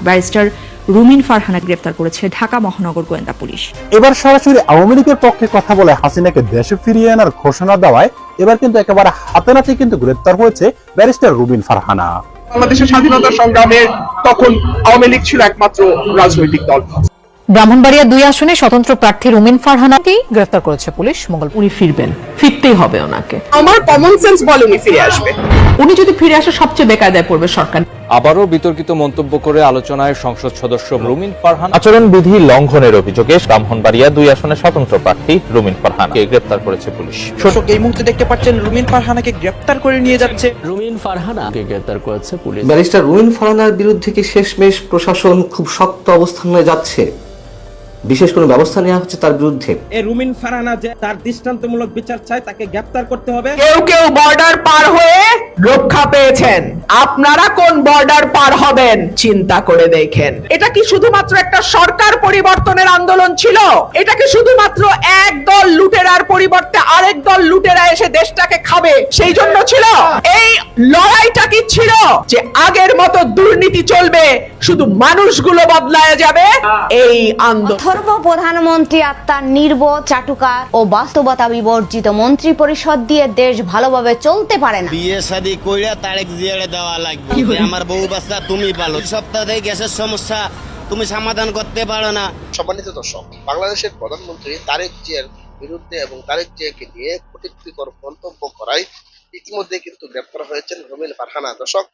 Barrister রুমিন ফারহানা গ্রেফতার করেছে ঢাকা মহানগর গোয়েন্দা পুলিশ। এবার সরাসরি আওয়ামী লীগের পক্ষে কথা বলে হাসিনাকে দেশে ফিরিয়ে আনার ঘোষণা দেওয়ায় এবার কিন্তু একেবারে হাতে নাতে কিন্তু গ্রেফতার হয়েছে ব্যারিস্টার রুমিন ফারহানা। বাংলাদেশের স্বাধীনতা সংগ্রামে তখন আওয়ামী লীগ ছিল একমাত্র রাজনৈতিক দল। ব্রাহ্মণবাড়িয়া 2 আসনে স্বতন্ত্র প্রার্থী রুমিন ফারহানাকেই গ্রেফতার করেছে পুলিশ। মঙ্গলবার উনি ফিরবেন, ফিরতেই হবে ওনাকে। আমার কমন সেন্স বলে উনি ফিরে আসবে। উনি যদি ফিরে আসে সবচেয়ে বেকায়দায় পড়বে সরকার। আবারও বিতর্কিত মন্তব্য করে আলোচনায় সংসদ সদস্য রুমিন ফারহানা। আচরণবিধি লঙ্ঘনের অভিযোগে ব্রাহ্মণবাড়িয়া 2 আসনে স্বতন্ত্র প্রার্থী রুমিন ফারহানাকে গ্রেফতার করেছে পুলিশ। এই মুহূর্তে দেখতে পাচ্ছেন রুমিন ফারহানাকে গ্রেফতার করে নিয়ে যাচ্ছে। রুমিন ফারহানাকে গ্রেফতার করেছে পুলিশ। ব্যারিস্টার রুমিন ফারহানার বিরুদ্ধে কি শেষমেশ প্রশাসন খুব শক্ত অবস্থানে যাচ্ছে? বিশেষ কোনো ব্যবস্থা নেওয়া হচ্ছে তার বিরুদ্ধে? এই রুমিন ফারহানা যে তার দৃষ্টান্তমূলক বিচার চায়, তাকে গ্রেফতার করতে হবে। কেউ কেউ বর্ডার পার হয়ে রক্ষা পেয়েছেন, আপনারা কোন বর্ডার পার হবেন চিন্তা করে দেখেন। এটা কি শুধুমাত্র একটা সরকার পরিবর্তনের আন্দোলন ছিল? এটা কি শুধুমাত্র এক দল লুটেরার পরিবর্তে আরেক দল লুটেরা এসে দেশটাকে খাবে সেই জন্য ছিল? এই লড়াইটা কি ছিল যে আগের মতো দুর্নীতি চলবে, শুধু মানুষগুলো বদলায় যাবে? এই আন্দোলন প্রধানমন্ত্রী আত্মার নির্বোধ, চাটুকার ও বাস্তবতা বিবর্জিত মন্ত্রী পরিষদ দিয়ে দেশ ভালোভাবে চলতে পারে না। বিয়ে শাদী কইরা তারেক জিয়ারে দেওয়া লাগবে। আমার বউ বাচ্চা তুমি পালো, সপ্তাহে গ্যাসের সমস্যা তুমি সমাধান করতে পারো না। সম্মানিত দর্শক, বাংলাদেশের প্রধানমন্ত্রী তারেক জিয়ার বিরুদ্ধে এবং তারেক জিয়াকে নিয়ে কটূক্তিকর মন্তব্য করায় ইতিমধ্যে কিন্তু গ্রেপ্তার হয়েছেন রুমিন ফারহানা। দর্শক,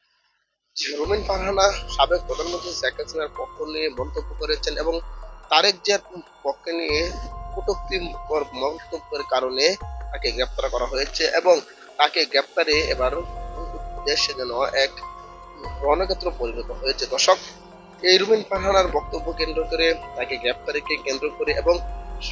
রুমিন ফারহানা সাবেক প্রধানমন্ত্রী শেখ হাসিনার পক্ষ নিয়ে মন্তব্য করেছেন এবং তারেক জিয়ার পক্ষে নিয়ে কটূক্তিকর মন্তব্যের কারণে তাকে গ্রেপ্তার করা হয়েছে এবং তাকে গ্রেপ্তারে এবার দেশে যেন এক রণক্ষেত্র পরিণত হয়েছে। দর্শক, এই রুমিন ফারহানার বক্তব্য কেন্দ্র করে, তাকে গ্রেপ্তারকে কেন্দ্র করে এবং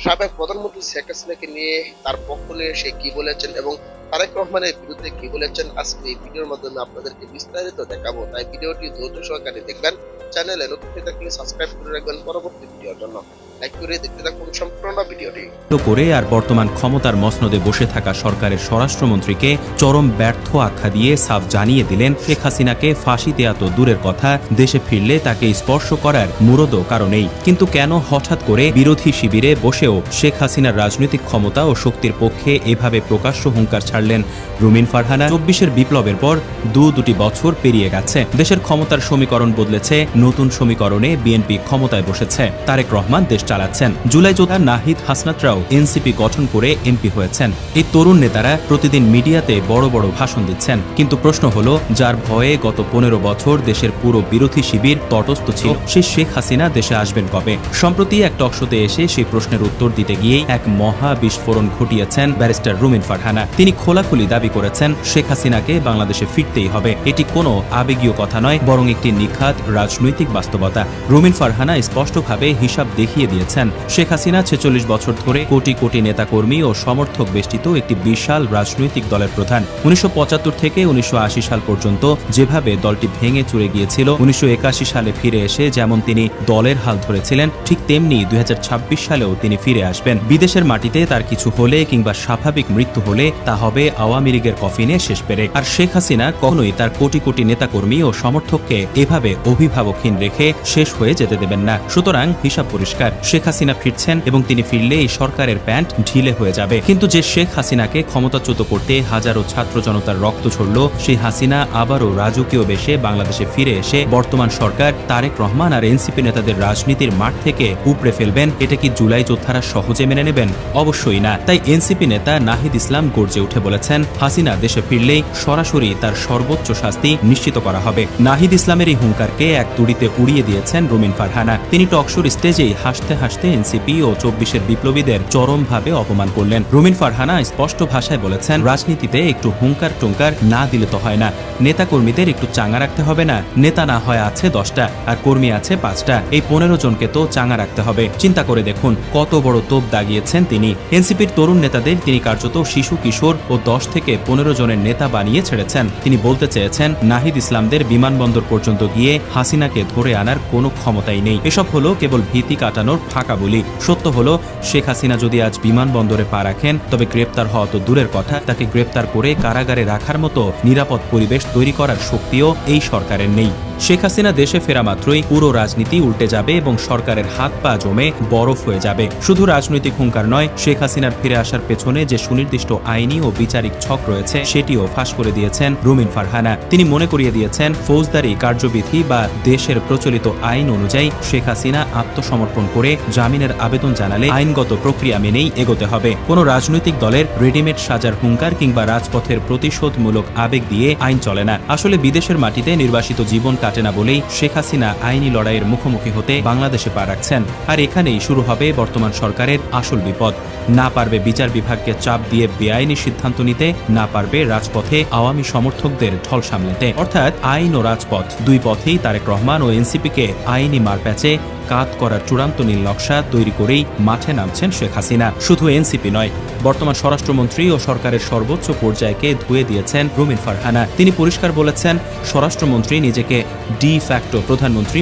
সাবেক প্রধানমন্ত্রী শেখ হাসিনাকে নিয়ে তার পক্ষ নিয়ে সে কি বলেছেন এবং তারেক রহমানের বিরুদ্ধে কি বলেছেন, আজকে এই ভিডিওর মাধ্যমে আপনাদেরকে বিস্তারিত দেখাবো। তাই ভিডিওটি ধৈর্য সহকারে দেখবেন। চ্যানেলে নতুন হয়ে থাকলে সাবস্ক্রাইব করে রাখবেন পরবর্তী ভিডিওর জন্য। লাইক করে দেখতে থাকুন সম্পূর্ণ ভিডিওটি। করে আর বর্তমান ক্ষমতার মসনদে বসে থাকা সরকারের স্বরাষ্ট্রমন্ত্রীকে চরম ব্যর্থ আখ্যা দিয়ে সাফ জানিয়ে দিলেন শেখ হাসিনাকে ফাঁসি দেয়া তো দূরের কথা, দেশে ফিরলে তাকে স্পর্শ করার মুরদও কারণেই। কিন্তু কেন হঠাৎ করে বিরোধী শিবিরে বসেও শেখ হাসিনার রাজনৈতিক ক্ষমতা ও শক্তির পক্ষে এভাবে প্রকাশ্য হুঙ্কার ছাড়লেন রুমিন ফারহানা? 24-এর বিপ্লবের পর দুটি বছর পেরিয়ে গেছে। দেশের ক্ষমতার সমীকরণ বদলেছে, নতুন সমীকরণে বিএনপি ক্ষমতায় বসেছে। তারেক রহমান দেশ চালাচ্ছেন। জুলাই যোদ্ধা নাহিদ হাসনাতরাও এনসিপি গঠন করে এমপি হয়েছেন। এই তরুণ নেতারা প্রতিদিন মিডিয়াতে বড় বড় ভাষণ দিচ্ছেন। কিন্তু প্রশ্ন হলো, যার ভয়ে গত 15 বছর দেশের পুরো বিরোধী শিবির তটস্থ ছিল, সেই শেখ হাসিনা দেশে আসবেন কবে? সম্প্রতি এক টকশোতে এসে সেই প্রশ্নের উত্তর দিতে গিয়েই এক মহা বিস্ফোরণ ঘটিয়েছেন ব্যারিস্টার রুমিন ফারহানা। তিনি খোলাখুলি দাবি করেছেন শেখ হাসিনাকে বাংলাদেশে ফিরতেই হবে। এটি কোনো আবেগীয় কথা নয়, বরং একটি নিখাত রাজনৈতিক বাস্তবতা। রুমিন ফারহানা স্পষ্টভাবে হিসাব দেখিয়ে দিয়েছেন, শেখ হাসিনা 46 বছর ধরে কোটি কোটি নেতাকর্মী ও সমর্থক বেষ্টিত একটি বিশাল রাজনৈতিক দলের প্রধান। 1975 থেকে 1980 সাল পর্যন্ত যেভাবে দলটি ভেঙে চুরে গিয়েছিল, 1981 সালে ফিরে এসে যেমন তিনি দলের হাল ধরেছিলেন, ঠিক তেমনি 2026 সালেও তিনি ফিরে আসবেন। বিদেশের মাটিতে তার কিছু হলে কিংবা স্বাভাবিক মৃত্যু হলে তা হবে আওয়ামী লীগের কফিনে শেষ পেরে। আর শেখ হাসিনা কখনোই তার কোটি কোটি নেতাকর্মী ও সমর্থককে এভাবে অভিভাবকহীন রেখে শেষ হয়ে যেতে দেবেন না। সুতরাং হিসাব পরিষ্কার, শেখ হাসিনা ফিরছেন এবং তিনি ফিরলে এই সরকারের প্যান্ট ঢিলে হয়ে যাবে। কিন্তু যে শেখ হাসিনাকে ক্ষমতাচ্যুত করতে হাজারো ছাত্র জনতার রক্ত ঝরল, সেই হাসিনা আবারও রাজকীয় বেশে বাংলাদেশে ফিরে এসে বর্তমান সরকার তারেক রহমান আর এনসিপি নেতাদের রাজনীতির মাঠ থেকে উপড়ে ফেলবেন, এটা কি জুলাই যোদ্ধারা সহজে মেনে নেবেন? অবশ্যই না। তাই এনসিপি নেতা নাহিদ ইসলাম গর্জে উঠে বলেছেন, হাসিনা দেশে ফিরলেই সরাসরি তার সর্বোচ্চ শাস্তি নিশ্চিত করা হবে। নাহিদ ইসলামের এই হুঙ্কারকে এক তুড়িতে উড়িয়ে দিয়েছেন রুমিন ফারহানা। তিনি টকশোর স্টেজেই হাসতে হাসতে এনসিপি ও 24-এর বিপ্লবীদের চরমভাবে অপমান করলেন। রুমিন ফারহানা স্পষ্ট ভাষায় বলেছেন, রাজনীতিতে একটু হুঙ্কার টুঙ্কার না দিলে তো হয় না, নেতা কর্মীদের একটু চাঙ্গা রাখতে হবে না? নেতা না হয় আছে 10টা আর কর্মী আছে 5টা, এই 15 জনকে তো চাঙ্গা রাখতে হবে। চিন্তা করে দেখুন কত বড় তোপ দাগিয়েছেন তিনি। এনসিপির তরুণ নেতাদের তিনি কার্যত শিশু কিশোর ও 10 থেকে 15 জনের নেতা বানিয়ে ছেড়েছেন। তিনি বলতে চেয়েছেন নাহিদ ইসলামদের বিমানবন্দর পর্যন্ত গিয়ে হাসিনাকে ধরে আনার কোনো ক্ষমতাই নেই। এসব হলো কেবল ভীতি কাটানোর ফাঁকা বলি। সত্য হলো শেখ হাসিনা যদি আজ বিমানবন্দরে পা রাখেন তবে গ্রেপ্তার হওয়া তো দূরের কথা, তাকে গ্রেপ্তার করে কারাগারে রাখার মতো নিরাপদ পরিবেশ তৈরি করার শক্তিও এই সরকারের নেই। শেখ হাসিনা দেশে ফেরা মাত্রই পুরো রাজনীতি উল্টে যাবে এবং সরকারের হাত পা জমে বরফ হয়ে যাবে। শুধু রাজনৈতিক হুঙ্কার নয়, শেখ হাসিনার ফিরে আসার পেছনে যে সুনির্দিষ্ট আইনি ও বিচারিক ছক রয়েছে সেটিও ফাঁস করে দিয়েছেন রুমিন ফারহানা। তিনি মনে করিয়ে দিয়েছেন ফৌজদারি কার্যবিধি বা দেশের প্রচলিত আইন অনুযায়ী শেখ হাসিনা আত্মসমর্পণ করে জামিনের আবেদন জানালে আইনগত প্রক্রিয়া মেনেই এগোতে হবে। কোনো রাজনৈতিক দলের রেডিমেড সাজার হুঙ্কার কিংবা রাজপথের প্রতিশোধমূলক আবেগ দিয়ে আইন চলে না। আসলে বিদেশের মাটিতে নির্বাসিত জীবন কাটে না বলেই শেখ হাসিনা আইনি লড়াইয়ের মুখোমুখি হতে বাংলাদেশে পা রাখছেন। আর এখানেই শুরু হবে বর্তমান সরকারের আসল বিপদ। না পারবে বিচার বিভাগকে চাপ দিয়ে বেআইনি সিদ্ধান্ত নিতে, না পারবে রাজপথে আওয়ামী সমর্থকদের ঢল সামলাতে। অর্থাৎ আইন ও রাজপথ দুই পথেই তারেক রহমান ও এনসিপিকে আইনি মারপ্যাচে কাত করার চূড়ান্ত নীল নকশা তৈরি করেই মাঠে নামছেন শেখ হাসিনা। শুধু এনসিপি নয়, বর্তমান স্বরাষ্ট্রমন্ত্রী ও সরকারের সর্বোচ্চ পর্যায়কে ধুয়ে দিয়েছেন রুমিন ফারহানা। তিনি পরিষ্কার বলেছেন স্বরাষ্ট্রমন্ত্রী নিজেকে ডি ফ্যাক্টো প্রধানমন্ত্রী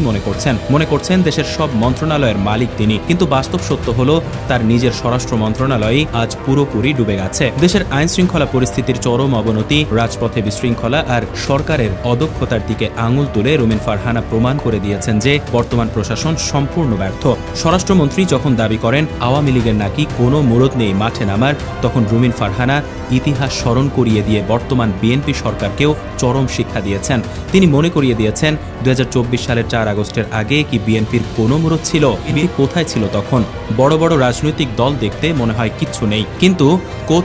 মনে করছেন দেশের সব মন্ত্রণালয়ের মালিক তিনি। কিন্তু বাস্তব সত্য হলো তার নিজের স্বরাষ্ট্র মন্ত্রণালয়ই আজ পুরোপুরি ডুবে গেছে। দেশের আইন শৃঙ্খলা পরিস্থিতির চরম অবনতি, রাজপথে বিশৃঙ্খলা আর সরকারের অদক্ষতার দিকে আঙুল তুলে রুমিন ফারহানা প্রমাণ করে দিয়েছেন যে বর্তমান প্রশাসন সম্পূর্ণ ব্যর্থ। স্বরাষ্ট্রমন্ত্রী যখন দাবি করেন আওয়ামী লীগের নাকি কোনো মুরদ নেই মাঠে নামার, তখন রুমিন ফারহানা ইতিহাস স্মরণ করিয়ে দিয়ে বর্তমান বিএনপি সরকারকেও চরম শিক্ষা দিয়েছেন। তিনি মনে করিয়ে দিয়েছেন 2024 সালের 4 আগস্টের আগে কি বিএনপির কোনো মুরদ ছিল? বিএনপি কোথায় ছিল তখন? বড় বড় রাজনৈতিক দল দেখতে মনে হয় কিচ্ছু নেই, কিন্তু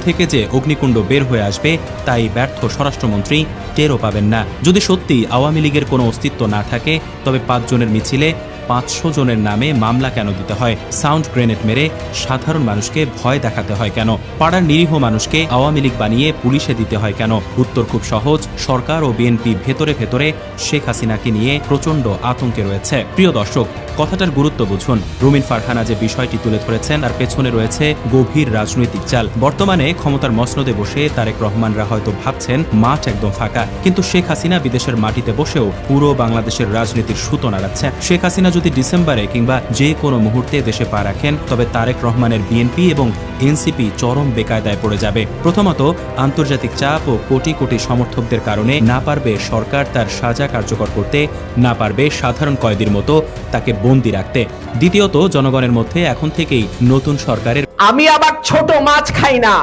থেকে যে অগ্নিকুণ্ড বের হয়ে আসবে তাই ব্যর্থ স্বরাষ্ট্রমন্ত্রী টেরও পাবেন না। যদি সত্যি আওয়ামী লীগের কোনো অস্তিত্ব না থাকে তবে 5 জনের মিছিলে 500 জনের নামে মামলা কেন দিতে হয়? সাউন্ড গ্রেনেড মেরে সাধারণ মানুষকে ভয় দেখাতে হয় কেন? পাড়ার নিরীহ মানুষকে আওয়ামী লীগ বানিয়ে পুলিশে দিতে হয় কেন? উত্তর খুব সহজ, সরকার ও বিএনপি ভেতরে ভেতরে শেখ হাসিনাকে নিয়ে প্রচণ্ড আতঙ্কে রয়েছে। প্রিয় দর্শক, কথাটার গুরুত্ব বুঝুন। রুমিন ফারহানা যে বিষয়টি তুলে ধরেছেন তার পেছনে রয়েছে গভীর রাজনৈতিক চাল। বর্তমানে ক্ষমতার মসনদে বসে তারেক রহমানরা হয়তো ভাবছেন মাঠ একদম ফাঁকা, কিন্তু শেখ হাসিনা বিদেশের মাটিতে বসেও পুরো বাংলাদেশের রাজনীতির সুতো নাড়াচ্ছেন। শেখ হাসিনা যদি ডিসেম্বরে কিংবা যে কোনো মুহূর্তে দেশে পা রাখেন তবে তারেক রহমানের বিএনপি এবং এনসিপি চরম বেকায়দায় পড়ে যাবে। প্রথমত, আন্তর্জাতিক চাপ ও কোটি কোটি সমর্থকদের কারণে না পারবে সরকার তার সাজা কার্যকর করতে, না পারবে সাধারণ কয়েদির মতো তাকে বন্দী রাখতে। দ্বিতীয়ত, জনগণের মধ্যে এখন থেকেই নতুন সরকারের আমি আবার ছোট মাছ খাই না,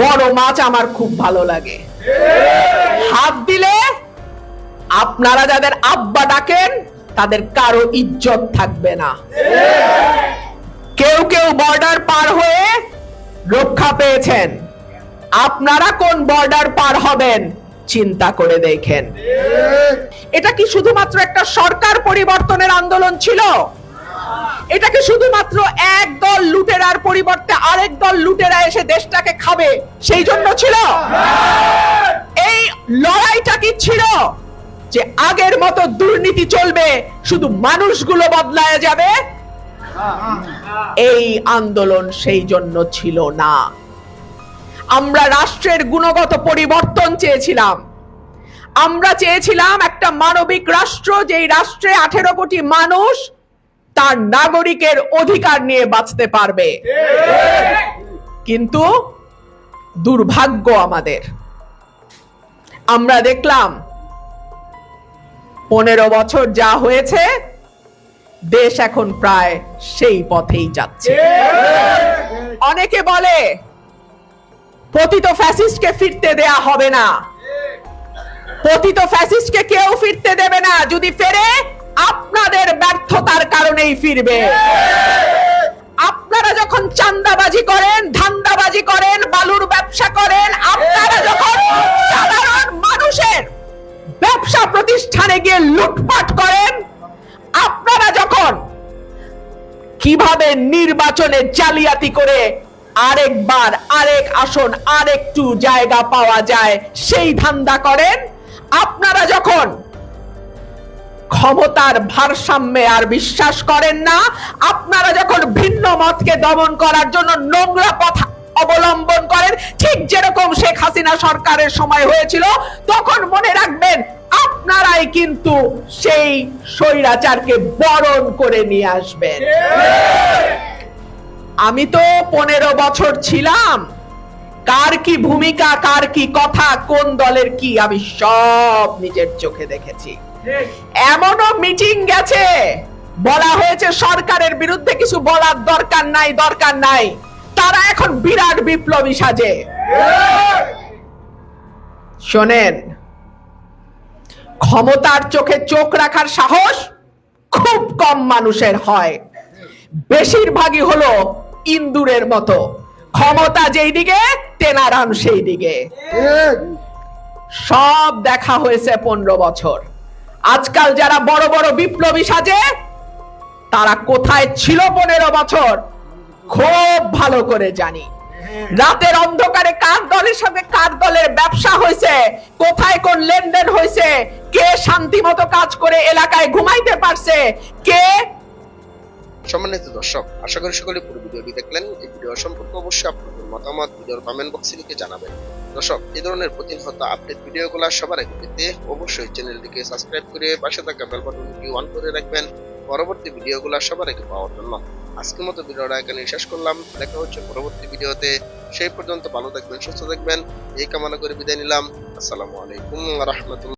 বড় মাছ আমার খুব ভালো লাগে। হাত দিলে আপনারা যাদের আব্বা ডাকেন তাদের কারো ইজ্জত থাকবে না। কেউ কেউ বর্ডার পার হয়ে রক্ষা পেয়েছেন, আপনারা কোন বর্ডার পার হবেন চিন্তা করে দেখেন। এটা কি শুধুমাত্র একটা সরকার পরিবর্তনের আন্দোলন ছিল? এটা কি শুধুমাত্র এক দল লুটেরার পরিবর্তে আরেক দল লুটেরা এসে দেশটাকে খাবে সেই জন্য ছিল? এই লড়াইটা কি ছিল যে আগের মতো দুর্নীতি চলবে, শুধু মানুষগুলো বদলায় যাবে? এই আন্দোলন সেই জন্য ছিল না। আমরা রাষ্ট্রের গুণগত পরিবর্তন চেয়েছিলাম। আমরা চেয়েছিলাম একটা মানবিক রাষ্ট্র, যেই রাষ্ট্রে 18 কোটি মানুষ তার নাগরিকের অধিকার নিয়ে বাঁচতে পারবে। কিন্তু দুর্ভাগ্য আমাদের, আমরা দেখলাম 15 বছর যা হয়েছে, দেশ এখন প্রায় সেই পথেই যাচ্ছে। অনেকে বলে পতিত ফ্যাসিস্টকে ফিরতে দেয়া হবে না। পতিত ফ্যাসিস্টকে কেউ ফিরতে দেবে না। যদি ফেরে, আপনাদের ব্যর্থতার কারণেই ফিরবে। আপনারা যখন চাঁদাবাজি করেন, ধান্দাবাজি করেন, বালুর ব্যবসা করেন, আপনারা যখন সাধারণ মানুষের ব্যবসা প্রতিষ্ঠানে গিয়ে লুটপাট করেন, আপনারা যখন কিভাবে নির্বাচনে জালিয়াতি করে আরেকবার আরেক আসন আরেকটু জায়গা পাওয়া যায় সেই ধান্দা করেন, আপনারা যখন ক্ষমতার ভারসাম্যে আর বিশ্বাস করেন না, আপনারা যখন ভিন্ন মতকে দমন করার জন্য নোংরা অবলম্বন করেন, ঠিক যেরকম শেখ হাসিনা সরকারের সময় হয়েছিল, তখন মনে রাখবেন আপনারাই কিন্তু সেই স্বৈরাচারকে বরণ করে নিয়ে আসবেন। আমি তো 15 বছর ছিলাম, কার কি ভূমিকা, কার কি কথা, কোন দলের কি, আমি সব নিজের চোখে দেখেছি। এমনও মিটিং গেছে, বলা হয়েছে সরকারের বিরুদ্ধে কিছু বলার দরকার নাই, তারা এখন বিরাট বিপ্লবী সাজে। শোনেন, ক্ষমতার চোখে চোখ রাখার সাহস খুব কম মানুষের হয়, বেশিরভাগই হলো ইন্দুরের মতো, ক্ষমতা যেই দিকে তেনারান সেই দিকে। সব দেখা হয়েছে 15 বছর। আজকাল যারা বড় বড় বিপ্লবী সাজে, তারা কোথায় ছিল 15 বছর খুব ভালো করে জানি। রাতের অন্ধকারে কার দলের সাথে কার দলের ব্যবসা হয়েছে, কোথায় কোন লেনদেন হয়েছে, কে শান্তি মতো কাজ করে এলাকায় ঘুমাইতে পারছে, কে। সম্মানিত দর্শক, আশা করি সকলে পুরো ভিডিওটি দেখলেন। এই ভিডিও সম্পর্কে অবশ্যই আপনাদের মতামত ভিডিওর কমেন্ট বক্সে লিখে জানাবেন। দর্শক, এই ধরনের প্রতিনিয়ত আপডেট ভিডিওগুলো সবার আগে পেতে অবশ্যই চ্যানেলটিকে সাবস্ক্রাইব করে পাশে থাকা বেল বাটনটি অন করে রাখবেন পরবর্তী ভিডিওগুলো সবার আগে পাওয়ার জন্য। আজকের মতো ভিডিওটা এখানে শেষ করলাম, দেখা হচ্ছে পরবর্তী ভিডিওতে। সেই পর্যন্ত ভালো থাকবেন, সুস্থ থাকবেন, এই কামনা করে বিদায় নিলাম। আসসালামু আলাইকুম ওয়া রাহমাতুল্লাহ।